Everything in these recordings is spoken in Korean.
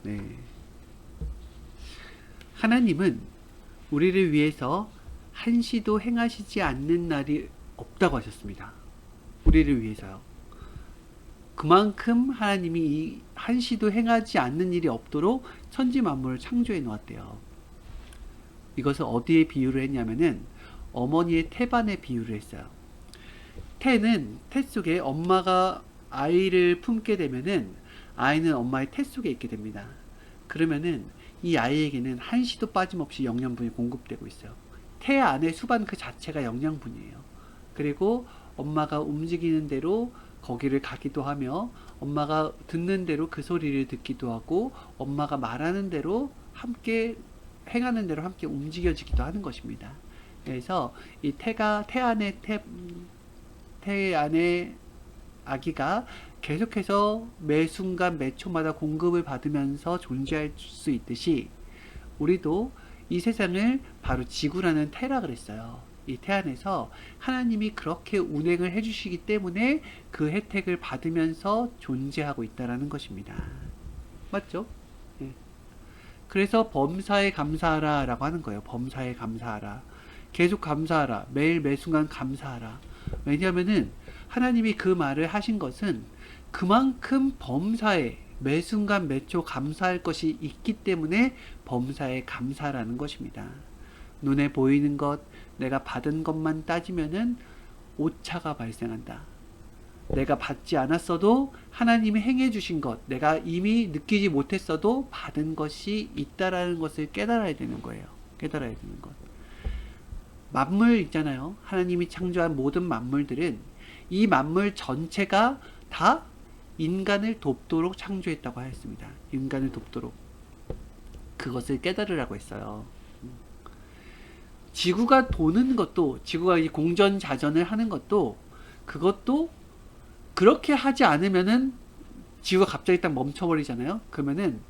네. 하나님은 우리를 위해서 한시도 행하시지 않는 날이 없다고 하셨습니다. 우리를 위해서요. 그만큼 하나님이 이 한시도 행하지 않는 일이 없도록 천지 만물을 창조해 놓았대요. 이것을 어디에 비유를 했냐면은 어머니의 태반에 비유를 했어요. 태는 태 속에 엄마가 아이를 품게 되면은 아이는 엄마의 태 속에 있게 됩니다. 그러면은 이 아이에게는 한시도 빠짐없이 영양분이 공급되고 있어요. 태 안에 수반 그 자체가 영양분이에요. 그리고 엄마가 움직이는 대로 거기를 가기도 하며 엄마가 듣는 대로 그 소리를 듣기도 하고 엄마가 말하는 대로 함께 행하는 대로 함께 움직여지기도 하는 것입니다. 그래서 이 태 안에 아기가 계속해서 매 순간 매 초마다 공급을 받으면서 존재할 수 있듯이 우리도 이 세상을 바로 지구라는 태라 그랬어요. 이 태 안에서 하나님이 그렇게 운행을 해주시기 때문에 그 혜택을 받으면서 존재하고 있다는 것입니다. 맞죠? 예. 그래서 범사에 감사하라 라고 하는 거예요. 범사에 감사하라. 계속 감사하라. 매일 매순간 감사하라. 왜냐하면은 하나님이 그 말을 하신 것은 그만큼 범사에 매순간 매초 감사할 것이 있기 때문에 범사에 감사라는 것입니다. 눈에 보이는 것, 내가 받은 것만 따지면은 오차가 발생한다. 내가 받지 않았어도 하나님이 행해 주신 것, 내가 이미 느끼지 못했어도 받은 것이 있다라는 것을 깨달아야 되는 거예요. 깨달아야 되는 것. 만물 있잖아요. 하나님이 창조한 모든 만물들은 이 만물 전체가 다 인간을 돕도록 창조했다고 하였습니다. 인간을 돕도록. 그것을 깨달으라고 했어요. 지구가 도는 것도, 지구가 이 공전자전을 하는 것도, 그것도 그렇게 하지 않으면은 지구가 갑자기 딱 멈춰버리잖아요. 그러면은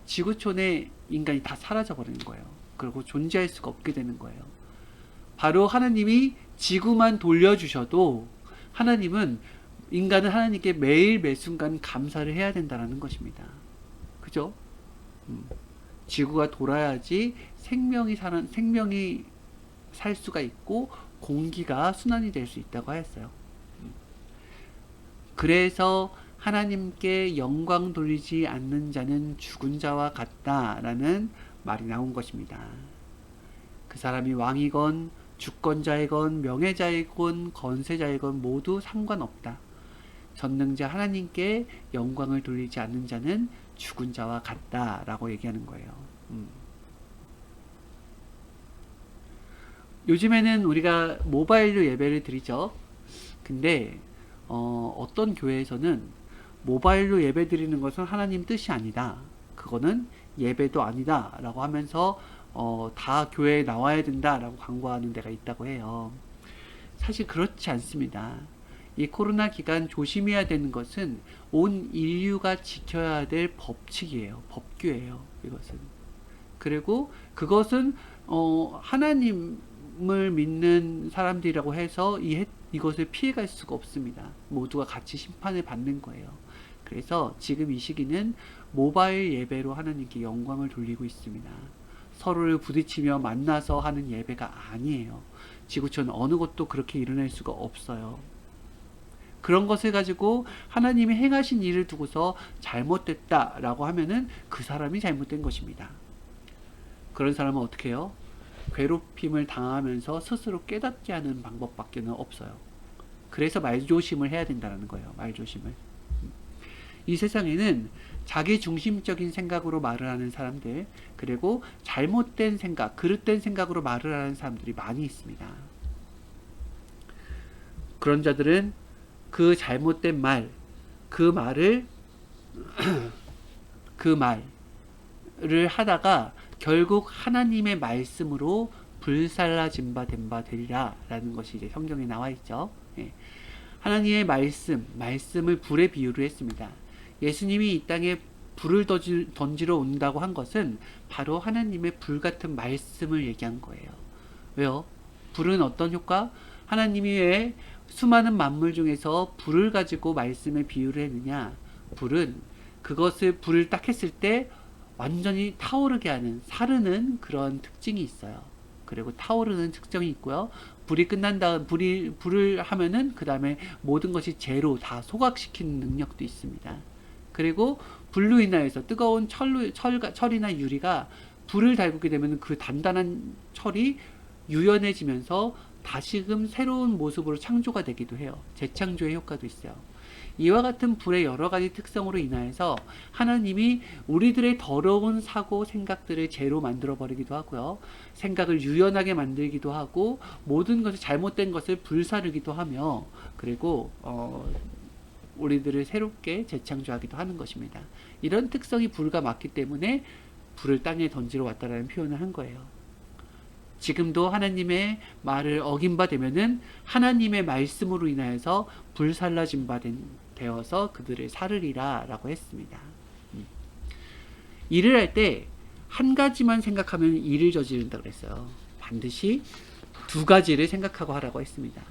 지구촌에 인간이 다 사라져버리는 거예요. 그리고 존재할 수가 없게 되는 거예요. 바로 하나님이 지구만 돌려주셔도 하나님은 인간은 하나님께 매일 매순간 감사를 해야 된다는 것입니다. 그죠? 지구가 돌아야지 생명이 살 수가 있고 공기가 순환이 될 수 있다고 하였어요. 그래서 하나님께 영광 돌리지 않는 자는 죽은 자와 같다라는 말이 나온 것입니다. 그 사람이 왕이건 주권자이건 명예자이건 건세자이건 모두 상관없다. 전능자 하나님께 영광을 돌리지 않는 자는 죽은 자와 같다라고 얘기하는 거예요. 요즘에는 우리가 모바일로 예배를 드리죠. 근데 어떤 교회에서는 모바일로 예배 드리는 것은 하나님 뜻이 아니다. 그거는 예배도 아니다. 라고 하면서 다 교회에 나와야 된다. 라고 광고하는 데가 있다고 해요. 사실 그렇지 않습니다. 이 코로나 기간 조심해야 되는 것은 온 인류가 지켜야 될 법칙이에요. 법규예요. 이것은. 그리고 그것은 하나님을 믿는 사람들이라고 해서 이것을 피해갈 수가 없습니다. 모두가 같이 심판을 받는 거예요. 그래서 지금 이 시기는 모바일 예배로 하나님께 영광을 돌리고 있습니다. 서로를 부딪히며 만나서 하는 예배가 아니에요. 지구촌 어느 곳도 그렇게 일어날 수가 없어요. 그런 것을 가지고 하나님이 행하신 일을 두고서 잘못됐다라고 하면은 그 사람이 잘못된 것입니다. 그런 사람은 어떻게 해요? 괴롭힘을 당하면서 스스로 깨닫게 하는 방법밖에 없어요. 그래서 말조심을 해야 된다는 거예요. 말조심을. 이 세상에는 자기 중심적인 생각으로 말을 하는 사람들, 그리고 잘못된 생각, 그릇된 생각으로 말을 하는 사람들이 많이 있습니다. 그런 자들은 그 잘못된 말, 그 말을 하다가 결국 하나님의 말씀으로 불살라진 바 된 바 되리라 라는 것이 이제 성경에 나와 있죠. 예. 하나님의 말씀을 불에 비유를 했습니다. 예수님이 이 땅에 불을 던지러 온다고 한 것은 바로 하나님의 불같은 말씀을 얘기한 거예요. 왜요? 불은 어떤 효과? 하나님이 왜 수많은 만물 중에서 불을 가지고 말씀에 비유를 했느냐? 불은 불을 딱 했을 때 완전히 타오르게 하는, 사르는 그런 특징이 있어요. 그리고 타오르는 특징이 있고요. 불이 끝난 다음, 불을 하면은 그 다음에 모든 것이 재로 다 소각시키는 능력도 있습니다. 그리고 불로 인하여서 뜨거운 철이나 유리가 불을 달구게 되면 그 단단한 철이 유연해지면서 다시금 새로운 모습으로 창조가 되기도 해요. 재창조의 효과도 있어요. 이와 같은 불의 여러 가지 특성으로 인하여서 하나님이 우리들의 더러운 사고 생각들을 죄로 만들어 버리기도 하고요. 생각을 유연하게 만들기도 하고 모든 것이 잘못된 것을 불사르기도 하며 그리고 우리들을 새롭게 재창조하기도 하는 것입니다. 이런 특성이 불과 맞기 때문에 불을 땅에 던지러 왔다라는 표현을 한 거예요. 지금도 하나님의 말을 어긴 바 되면은 하나님의 말씀으로 인하여서 불살라진 바 되어서 그들을 사르리라 라고 했습니다. 일을 할 때 한 가지만 생각하면 일을 저지른다 그랬어요. 반드시 두 가지를 생각하고 하라고 했습니다.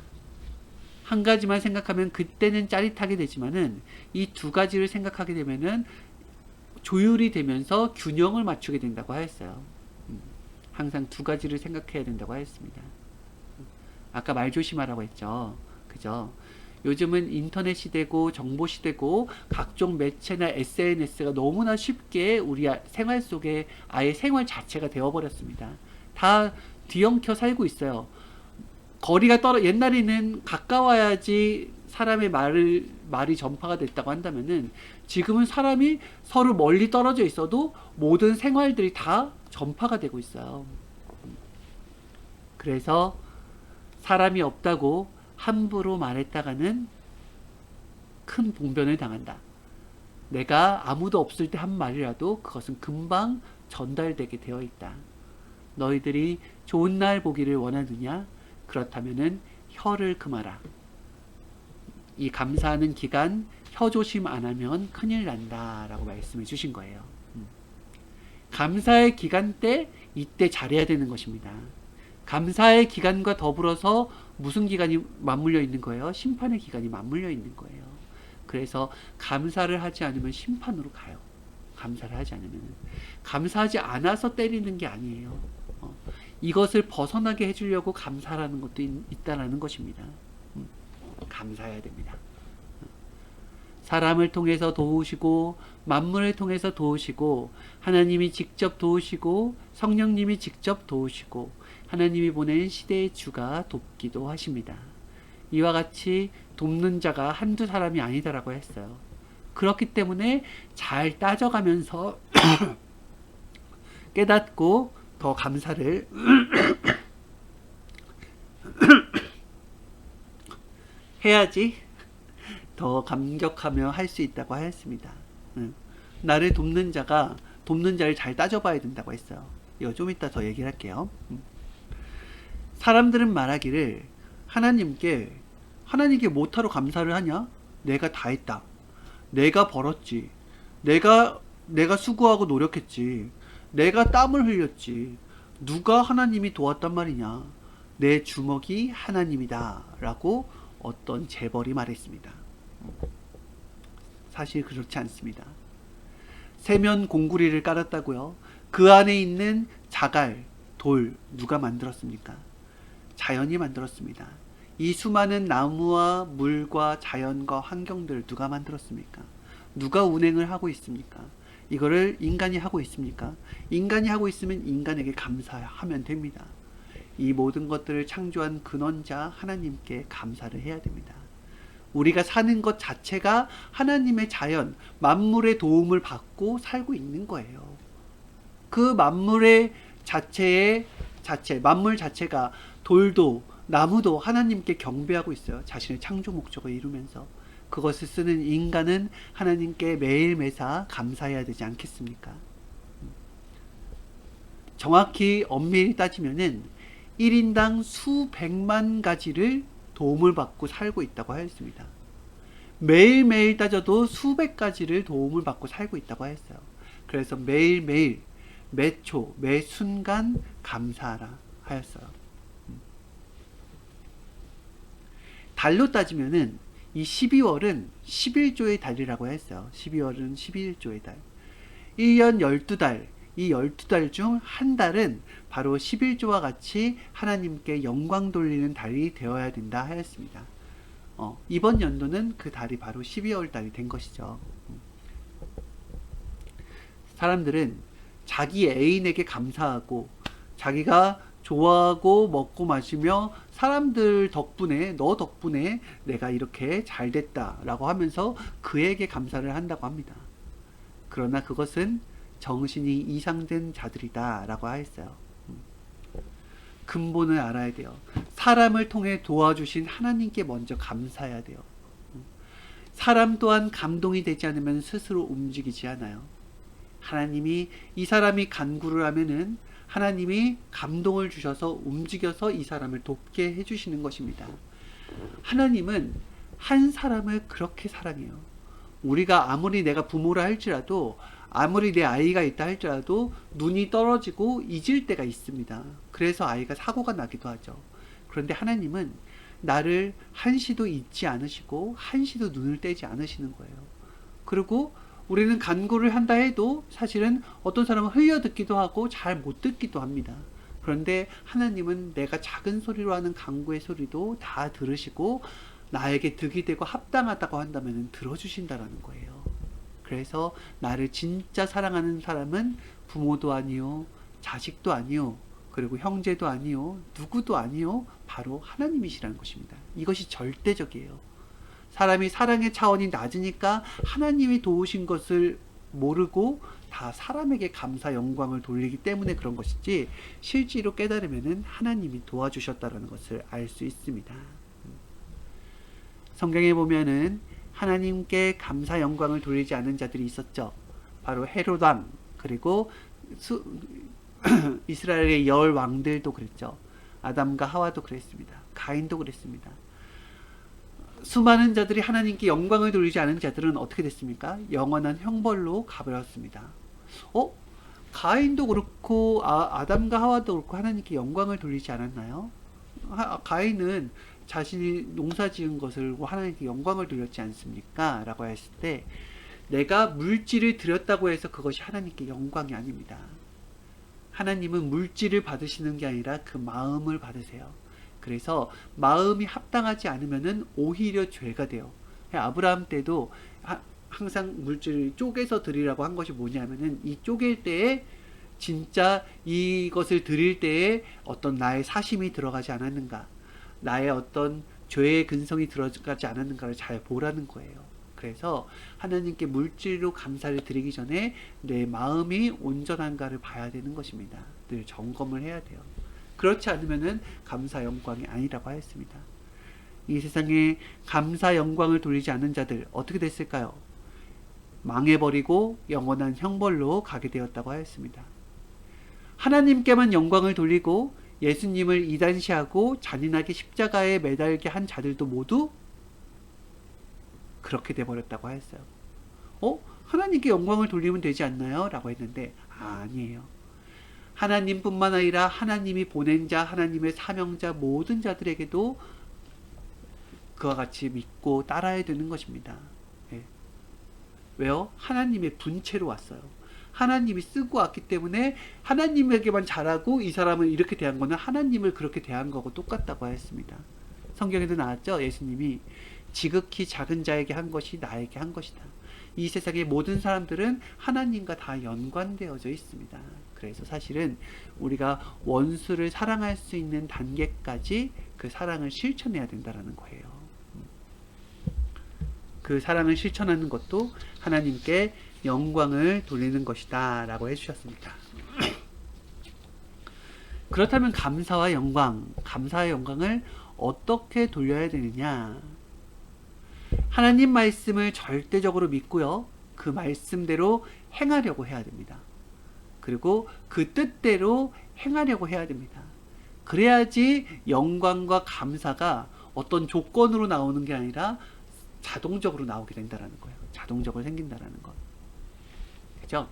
한 가지만 생각하면 그때는 짜릿하게 되지만은 이 두 가지를 생각하게 되면은 조율이 되면서 균형을 맞추게 된다고 하였어요. 항상 두 가지를 생각해야 된다고 하였습니다. 아까 말 조심하라고 했죠. 그죠? 요즘은 인터넷 시대고 정보 시대고 각종 매체나 SNS가 너무나 쉽게 우리 생활 속에 아예 생활 자체가 되어버렸습니다. 다 뒤엉켜 살고 있어요. 거리가 옛날에는 가까워야지 사람의 말이 전파가 됐다고 한다면은 지금은 사람이 서로 멀리 떨어져 있어도 모든 생활들이 다 전파가 되고 있어요. 그래서 사람이 없다고 함부로 말했다가는 큰 봉변을 당한다. 내가 아무도 없을 때 한 말이라도 그것은 금방 전달되게 되어 있다. 너희들이 좋은 날 보기를 원하느냐? 그렇다면은 혀를 금하라. 이 감사하는 기간 혀 조심 안 하면 큰일 난다 라고 말씀해 주신 거예요. 감사의 기간 때 이때 잘해야 되는 것입니다. 감사의 기간과 더불어서 무슨 기간이 맞물려 있는 거예요? 심판의 기간이 맞물려 있는 거예요. 그래서 감사를 하지 않으면 심판으로 가요. 감사를 하지 않으면. 감사하지 않아서 때리는 게 아니에요. 이것을 벗어나게 해주려고 감사라는 것도 있다라는 것입니다. 감사해야 됩니다. 사람을 통해서 도우시고 만물을 통해서 도우시고 하나님이 직접 도우시고 성령님이 직접 도우시고 하나님이 보낸 시대의 주가 돕기도 하십니다. 이와 같이 돕는 자가 한두 사람이 아니다라고 했어요. 그렇기 때문에 잘 따져가면서 깨닫고 더 감사를 해야지 더 감격하며 할 수 있다고 하였습니다. 나를 돕는 자가 돕는 자를 잘 따져봐야 된다고 했어요. 이거 좀 이따 더 얘기를 할게요. 사람들은 말하기를 하나님께 뭐하러 감사를 하냐? 내가 다 했다. 내가 벌었지. 내가 수고하고 노력했지. 내가 땀을 흘렸지. 누가 하나님이 도왔단 말이냐? 내 주먹이 하나님이다 라고 어떤 재벌이 말했습니다. 사실 그렇지 않습니다. 세면 공구리를 깔았다고요? 그 안에 있는 자갈, 돌 누가 만들었습니까? 자연이 만들었습니다. 이 수많은 나무와 물과 자연과 환경들 누가 만들었습니까? 누가 운행을 하고 있습니까? 이거를 인간이 하고 있습니까? 인간이 하고 있으면 인간에게 감사하면 됩니다. 이 모든 것들을 창조한 근원자 하나님께 감사를 해야 됩니다. 우리가 사는 것 자체가 하나님의 자연, 만물의 도움을 받고 살고 있는 거예요. 그 만물의 만물 자체가 돌도 나무도 하나님께 경배하고 있어요. 자신의 창조 목적을 이루면서. 그것을 쓰는 인간은 하나님께 매일매사 감사해야 되지 않겠습니까? 정확히 엄밀히 따지면은 1인당 수백만 가지를 도움을 받고 살고 있다고 하였습니다. 매일매일 따져도 수백 가지를 도움을 받고 살고 있다고 하였어요. 그래서 매일매일 매 초, 매 순간 감사하라 하였어요. 달로 따지면은 이 12월은 11조의 달이라고 했어요. 12월은 11조의 달. 1년 12달, 이 12달 중 한 달은 바로 11조와 같이 하나님께 영광 돌리는 달이 되어야 된다 하였습니다. 이번 연도는 그 달이 바로 12월 달이 된 것이죠. 사람들은 자기 애인에게 감사하고 자기가 좋아하고 먹고 마시며 사람들 덕분에, 너 덕분에 내가 이렇게 잘 됐다라고 하면서 그에게 감사를 한다고 합니다. 그러나 그것은 정신이 이상된 자들이다 라고 하였어요. 근본을 알아야 돼요. 사람을 통해 도와주신 하나님께 먼저 감사해야 돼요. 사람 또한 감동이 되지 않으면 스스로 움직이지 않아요. 하나님이 이 사람이 간구를 하면은 하나님이 감동을 주셔서 움직여서 이 사람을 돕게 해주시는 것입니다. 하나님은 한 사람을 그렇게 사랑해요. 우리가 아무리 내가 부모라 할지라도, 아무리 내 아이가 있다 할지라도 눈이 떨어지고 잊을 때가 있습니다. 그래서 아이가 사고가 나기도 하죠. 그런데 하나님은 나를 한시도 잊지 않으시고 한시도 눈을 떼지 않으시는 거예요. 그리고 우리는 간구를 한다 해도 사실은 어떤 사람은 흘려듣기도 하고 잘 못 듣기도 합니다. 그런데 하나님은 내가 작은 소리로 하는 간구의 소리도 다 들으시고 나에게 득이 되고 합당하다고 한다면 들어주신다라는 거예요. 그래서 나를 진짜 사랑하는 사람은 부모도 아니요, 자식도 아니요, 그리고 형제도 아니요, 누구도 아니요, 바로 하나님이시라는 것입니다. 이것이 절대적이에요. 사람이 사랑의 차원이 낮으니까 하나님이 도우신 것을 모르고 다 사람에게 감사 영광을 돌리기 때문에 그런 것이지, 실제로 깨달으면 하나님이 도와주셨다는 것을 알 수 있습니다. 성경에 보면은 하나님께 감사 영광을 돌리지 않은 자들이 있었죠. 바로 헤롯 왕, 그리고 이스라엘의 열 왕들도 그랬죠. 아담과 하와도 그랬습니다. 가인도 그랬습니다. 수많은 자들이 하나님께 영광을 돌리지 않은 자들은 어떻게 됐습니까? 영원한 형벌로 가버렸습니다. 가인도 그렇고 아담과 하와도 그렇고 하나님께 영광을 돌리지 않았나요? 가인은 자신이 농사 지은 것을 하나님께 영광을 돌렸지 않습니까? 라고 했을 때, 내가 물질을 드렸다고 해서 그것이 하나님께 영광이 아닙니다. 하나님은 물질을 받으시는 게 아니라 그 마음을 받으세요. 그래서 마음이 합당하지 않으면은 오히려 죄가 돼요. 아브라함 때도 항상 물질을 쪼개서 드리라고 한 것이 뭐냐면은, 이 쪼갤 때에 진짜 이것을 드릴 때에 어떤 나의 사심이 들어가지 않았는가, 나의 어떤 죄의 근성이 들어가지 않았는가를 잘 보라는 거예요. 그래서 하나님께 물질로 감사를 드리기 전에 내 마음이 온전한가를 봐야 되는 것입니다. 늘 점검을 해야 돼요. 그렇지 않으면은 감사 영광이 아니라고 하였습니다. 이 세상에 감사 영광을 돌리지 않은 자들 어떻게 됐을까요? 망해버리고 영원한 형벌로 가게 되었다고 하였습니다. 하나님께만 영광을 돌리고 예수님을 이단시하고 잔인하게 십자가에 매달게 한 자들도 모두 그렇게 돼버렸다고 하였어요. 하나님께 영광을 돌리면 되지 않나요? 라고 했는데 아니에요. 하나님뿐만 아니라 하나님이 보낸 자, 하나님의 사명자 모든 자들에게도 그와 같이 믿고 따라야 되는 것입니다. 예. 왜요? 하나님의 분체로 왔어요. 하나님이 쓰고 왔기 때문에 하나님에게만 잘하고 이 사람을 이렇게 대한 거는 하나님을 그렇게 대한 거고 똑같다고 하였습니다. 성경에도 나왔죠. 예수님이 지극히 작은 자에게 한 것이 나에게 한 것이다. 이 세상의 모든 사람들은 하나님과 다 연관되어져 있습니다. 그래서 사실은 우리가 원수를 사랑할 수 있는 단계까지 그 사랑을 실천해야 된다는 거예요. 그 사랑을 실천하는 것도 하나님께 영광을 돌리는 것이다 라고 해주셨습니다. 그렇다면 감사와 감사의 영광을 어떻게 돌려야 되느냐? 하나님 말씀을 절대적으로 믿고요, 그 말씀대로 행하려고 해야 됩니다. 그리고 그 뜻대로 행하려고 해야 됩니다. 그래야지 영광과 감사가 어떤 조건으로 나오는 게 아니라 자동적으로 나오게 된다는 거예요. 자동적으로 생긴다는 것. 그죠?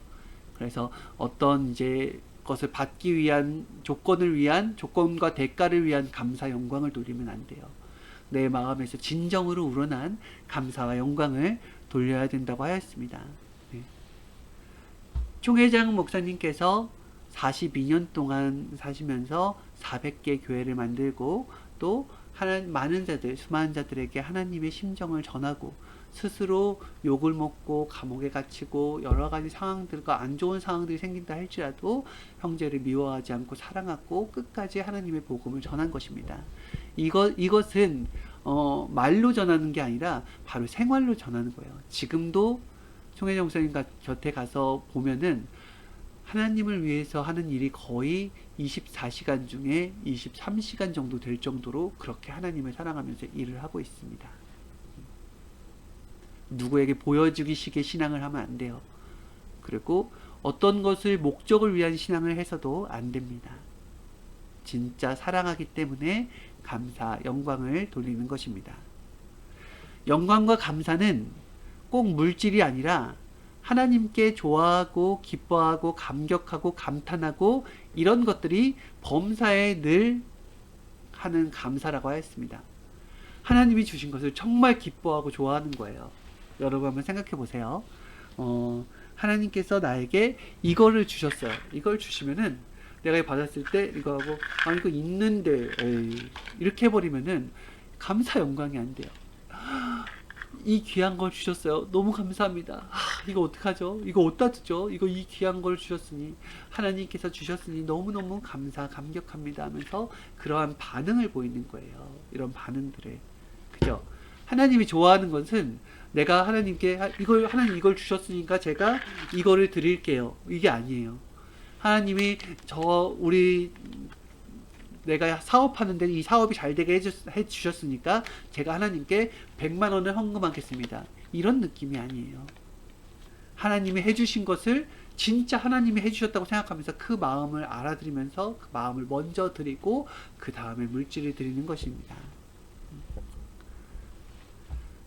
그래서 어떤 이제 것을 받기 위한 조건과 대가를 위한 감사 영광을 돌리면 안 돼요. 내 마음에서 진정으로 우러난 감사와 영광을 돌려야 된다고 하였습니다. 네. 총회장 목사님께서 42년 동안 사시면서 400개 교회를 만들고 또 많은 자들, 수많은 자들에게 하나님의 심정을 전하고 스스로 욕을 먹고 감옥에 갇히고 여러 가지 상황들과 안 좋은 상황들이 생긴다 할지라도 형제를 미워하지 않고 사랑하고 끝까지 하나님의 복음을 전한 것입니다. 이것은 말로 전하는 게 아니라 바로 생활로 전하는 거예요. 지금도 총회장 목사님 곁에 가서 보면은 하나님을 위해서 하는 일이 거의 24시간 중에 23시간 정도 될 정도로 그렇게 하나님을 사랑하면서 일을 하고 있습니다. 누구에게 보여주기식의 신앙을 하면 안 돼요. 그리고 어떤 것을 목적을 위한 신앙을 해서도 안 됩니다. 진짜 사랑하기 때문에 감사, 영광을 돌리는 것입니다. 영광과 감사는 꼭 물질이 아니라 하나님께 좋아하고 기뻐하고 감격하고 감탄하고 이런 것들이 범사에 늘 하는 감사라고 하였습니다. 하나님이 주신 것을 정말 기뻐하고 좋아하는 거예요. 여러분 한번 생각해 보세요. 하나님께서 나에게 이거를 주셨어요. 이걸 주시면은 내가 받았을 때 이거 하고 이거 있는데 이렇게 해버리면은 감사 영광이 안 돼요. 이 귀한 걸 주셨어요. 너무 감사합니다. 이거 어떡하죠? 이거 어디다 두죠? 이거 이 귀한 걸 주셨으니 하나님께서 주셨으니 너무너무 감격합니다 하면서 그러한 반응을 보이는 거예요. 이런 반응들을. 그죠? 하나님이 좋아하는 것은 내가 하나님께 하나님 이걸 주셨으니까 제가 이거를 드릴게요. 이게 아니에요. 하나님이 내가 사업하는데 이 사업이 잘 되게 해주셨으니까 제가 하나님께 100만 원을 헌금하겠습니다. 이런 느낌이 아니에요. 하나님이 해주신 것을 진짜 하나님이 해주셨다고 생각하면서 그 마음을 알아들이면서 그 마음을 먼저 드리고 그 다음에 물질을 드리는 것입니다.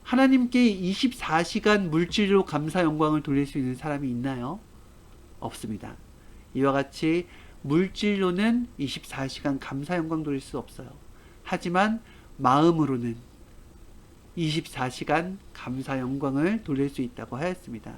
하나님께 24시간 물질로 감사 영광을 돌릴 수 있는 사람이 있나요? 없습니다. 이와 같이 물질로는 24시간 감사 영광 돌릴 수 없어요. 하지만 마음으로는 24시간 감사 영광을 돌릴 수 있다고 하였습니다.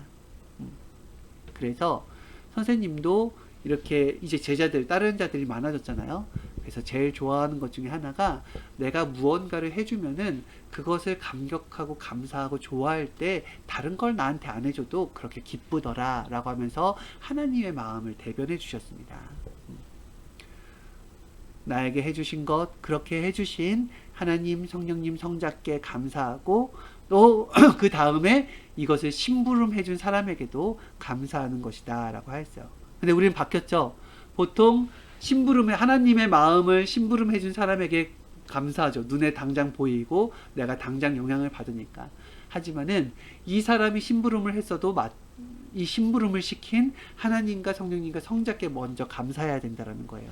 그래서 선생님도 이렇게 이제 다른 자들이 많아졌잖아요. 그래서 제일 좋아하는 것 중에 하나가 내가 무언가를 해주면은 그것을 감격하고 감사하고 좋아할 때 다른 걸 나한테 안 해줘도 그렇게 기쁘더라 라고 하면서 하나님의 마음을 대변해 주셨습니다. 나에게 해주신 것, 그렇게 해주신 하나님, 성령님, 성자께 감사하고 또 그 다음에 이것을 심부름 해준 사람에게도 감사하는 것이다 라고 하였어요. 근데 우리는 바뀌었죠. 보통 하나님의 마음을 심부름 해준 사람에게 감사하죠. 눈에 당장 보이고 내가 당장 영향을 받으니까. 하지만은 이 사람이 심부름을 했어도 이 심부름을 시킨 하나님과 성령님과 성자께 먼저 감사해야 된다는 거예요.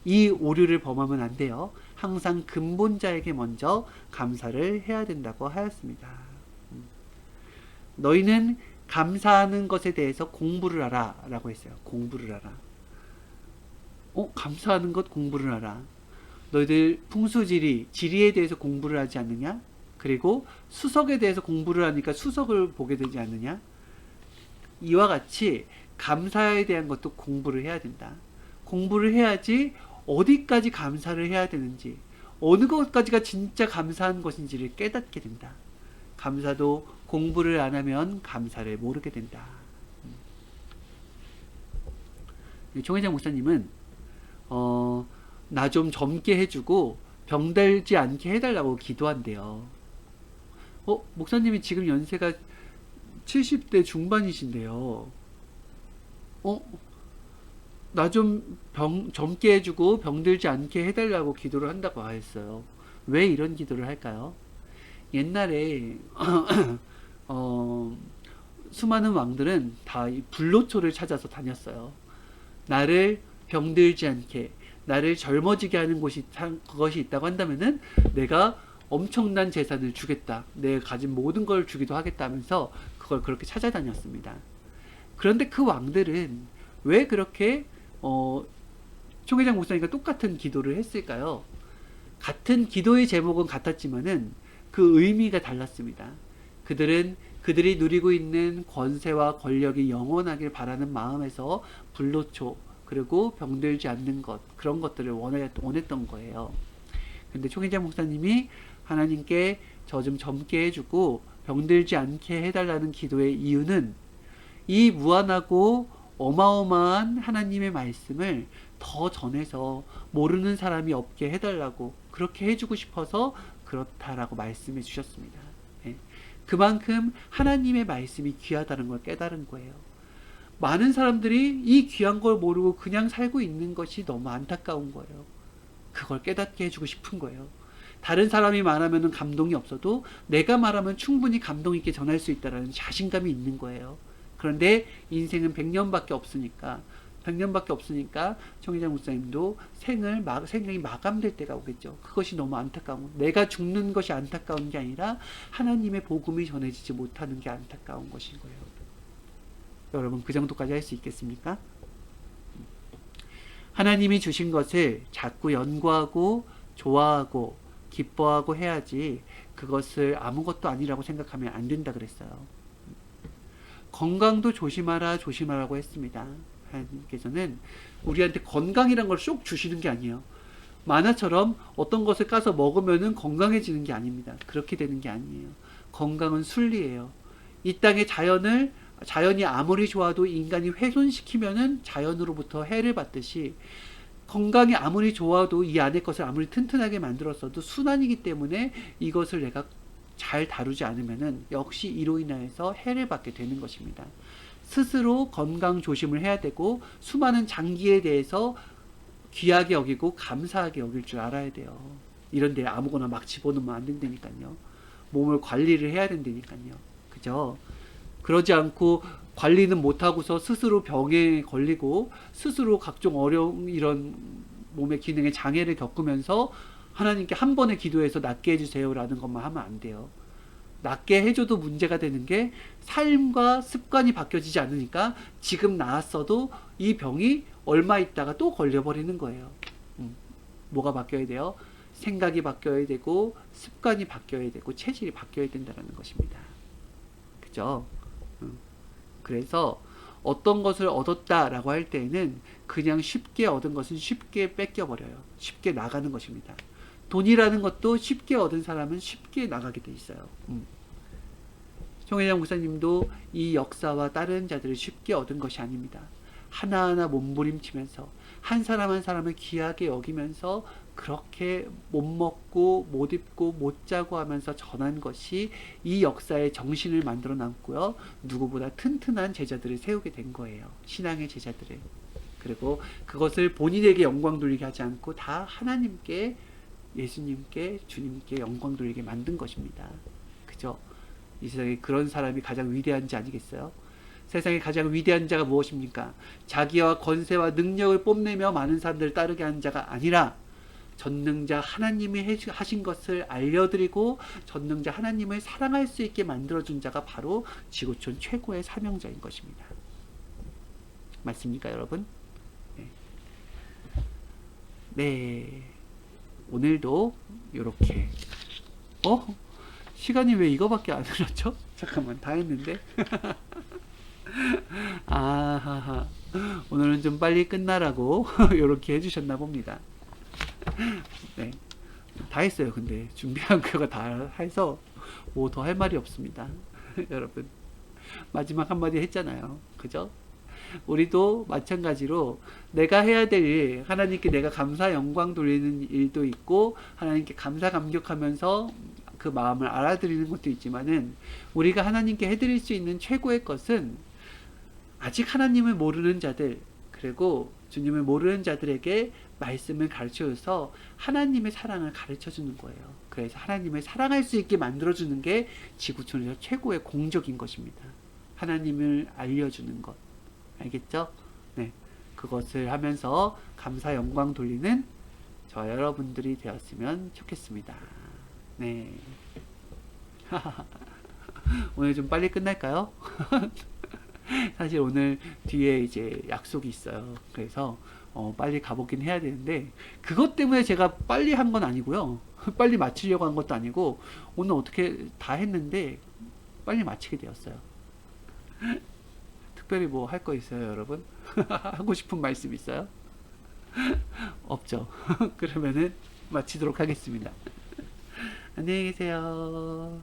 이 오류를 범하면 안 돼요. 항상 근본자에게 먼저 감사를 해야 된다고 하였습니다. 너희는 감사하는 것에 대해서 공부를 하라 라고 했어요. 공부를 하라. 감사하는 것 공부를 하라. 너희들 지리에 대해서 공부를 하지 않느냐? 그리고 수석에 대해서 공부를 하니까 수석을 보게 되지 않느냐? 이와 같이 감사에 대한 것도 공부를 해야 된다. 공부를 해야지 어디까지 감사를 해야 되는지, 어느 것까지가 진짜 감사한 것인지를 깨닫게 된다. 감사도 공부를 안 하면 감사를 모르게 된다. 총회장 목사님은 나 좀 젊게 해주고 병들지 않게 해달라고 기도한대요. 목사님이 지금 연세가 70대 중반이신데요. 나 좀 젊게 해주고 병들지 않게 해달라고 기도를 한다고 하였어요. 왜 이런 기도를 할까요? 옛날에 수많은 왕들은 다 불로초를 찾아서 다녔어요. 나를 병들지 않게, 나를 젊어지게 하는 그것이 있다고 한다면은 내가 엄청난 재산을 주겠다, 내가 가진 모든 걸 주기도 하겠다 하면서 그걸 그렇게 찾아다녔습니다. 그런데 그 왕들은 왜 그렇게 총회장 목사님과 똑같은 기도를 했을까요? 같은 기도의 제목은 같았지만은 그 의미가 달랐습니다. 그들은 그들이 누리고 있는 권세와 권력이 영원하길 바라는 마음에서 불로초 그리고 병들지 않는 것 그런 것들을 원했던 거예요. 근데 총회장 목사님이 하나님께 저 좀 젊게 해주고 병들지 않게 해달라는 기도의 이유는 이 무한하고 어마어마한 하나님의 말씀을 더 전해서 모르는 사람이 없게 해달라고 그렇게 해주고 싶어서 그렇다라고 말씀해 주셨습니다. 예. 그만큼 하나님의 말씀이 귀하다는 걸 깨달은 거예요. 많은 사람들이 이 귀한 걸 모르고 그냥 살고 있는 것이 너무 안타까운 거예요. 그걸 깨닫게 해주고 싶은 거예요. 다른 사람이 말하면 감동이 없어도 내가 말하면 충분히 감동 있게 전할 수 있다는 자신감이 있는 거예요. 그런데 인생은 100년밖에 없으니까 청회장 목사님도 생명이 마감될 때가 오겠죠. 그것이 너무 안타까운 내가 죽는 것이 안타까운 게 아니라 하나님의 복음이 전해지지 못하는 게 안타까운 것인 거예요. 여러분 그 정도까지 할 수 있겠습니까? 하나님이 주신 것을 자꾸 연구하고 좋아하고 기뻐하고 해야지 그것을 아무것도 아니라고 생각하면 안 된다 그랬어요. 건강도 조심하라고 했습니다. 하나님께서는 우리한테 건강이란 걸 쏙 주시는 게 아니에요. 만화처럼 어떤 것을 까서 먹으면 건강해지는 게 아닙니다. 그렇게 되는 게 아니에요. 건강은 순리예요. 이 땅의 자연이 아무리 좋아도 인간이 훼손시키면은 자연으로부터 해를 받듯이 건강이 아무리 좋아도 이 안의 것을 아무리 튼튼하게 만들었어도 순환이기 때문에 이것을 내가 잘 다루지 않으면은 역시 이로 인해서 해를 받게 되는 것입니다. 스스로 건강 조심을 해야 되고 수많은 장기에 대해서 귀하게 여기고 감사하게 여길 줄 알아야 돼요. 이런 데 아무거나 막 집어넣으면 안 된다니까요. 몸을 관리를 해야 된다니까요. 그죠? 그러지 않고 관리는 못하고서 스스로 병에 걸리고 스스로 각종 어려운 이런 몸의 기능에 장애를 겪으면서 하나님께 한 번에 기도해서 낫게 해주세요라는 것만 하면 안 돼요. 낫게 해줘도 문제가 되는 게 삶과 습관이 바뀌어지지 않으니까 지금 나았어도 이 병이 얼마 있다가 또 걸려버리는 거예요. 뭐가 바뀌어야 돼요? 생각이 바뀌어야 되고 습관이 바뀌어야 되고 체질이 바뀌어야 된다는 것입니다. 그죠? 그래서 어떤 것을 얻었다라고 할 때에는 그냥 쉽게 얻은 것은 쉽게 뺏겨버려요. 쉽게 나가는 것입니다. 돈이라는 것도 쉽게 얻은 사람은 쉽게 나가게 돼 있어요. 총회장 목사님도 이 역사와 다른 자들을 쉽게 얻은 것이 아닙니다. 하나하나 몸부림치면서 한 사람 한 사람을 귀하게 여기면서 그렇게 못 먹고 못 입고 못 자고 하면서 전한 것이 이 역사의 정신을 만들어 놨고요. 누구보다 튼튼한 제자들을 세우게 된 거예요. 신앙의 제자들을. 그리고 그것을 본인에게 영광 돌리게 하지 않고 다 하나님께 예수님께 주님께 영광 돌리게 만든 것입니다. 그죠? 이 세상에 그런 사람이 가장 위대한 자 아니겠어요? 세상에 가장 위대한 자가 무엇입니까? 자기와 권세와 능력을 뽐내며 많은 사람들을 따르게 하는 자가 아니라 전능자 하나님이 하신 것을 알려드리고 전능자 하나님을 사랑할 수 있게 만들어준 자가 바로 지구촌 최고의 사명자인 것입니다. 맞습니까, 여러분? 네. 네. 오늘도 이렇게 시간이 왜 이거밖에 안 흘렀죠? 잠깐만 다 했는데 아하하 오늘은 좀 빨리 끝나라고 이렇게 해주셨나 봅니다. 네, 다 했어요. 근데 준비한 거가 다 해서 뭐 더 할 말이 없습니다. 여러분 마지막 한마디 했잖아요. 그죠? 우리도 마찬가지로 내가 해야 될 일, 하나님께 내가 감사 영광 돌리는 일도 있고 하나님께 감사 감격하면서 그 마음을 알아들이는 것도 있지만은 우리가 하나님께 해드릴 수 있는 최고의 것은 아직 하나님을 모르는 자들 그리고 주님을 모르는 자들에게 말씀을 가르쳐줘서 하나님의 사랑을 가르쳐주는 거예요. 그래서 하나님을 사랑할 수 있게 만들어주는 게 지구촌에서 최고의 공적인 것입니다. 하나님을 알려주는 것. 알겠죠? 네. 그것을 하면서 감사 영광 돌리는 저 여러분들이 되었으면 좋겠습니다. 네. 오늘 좀 빨리 끝날까요? 사실 오늘 뒤에 이제 약속이 있어요. 그래서 빨리 가보긴 해야 되는데 그것 때문에 제가 빨리 한 건 아니고요. 빨리 마치려고 한 것도 아니고 오늘 어떻게 다 했는데 빨리 마치게 되었어요. 특별히 뭐 할 거 있어요, 여러분? 하고 싶은 말씀 있어요? 없죠. 그러면은 마치도록 하겠습니다. 안녕히 계세요.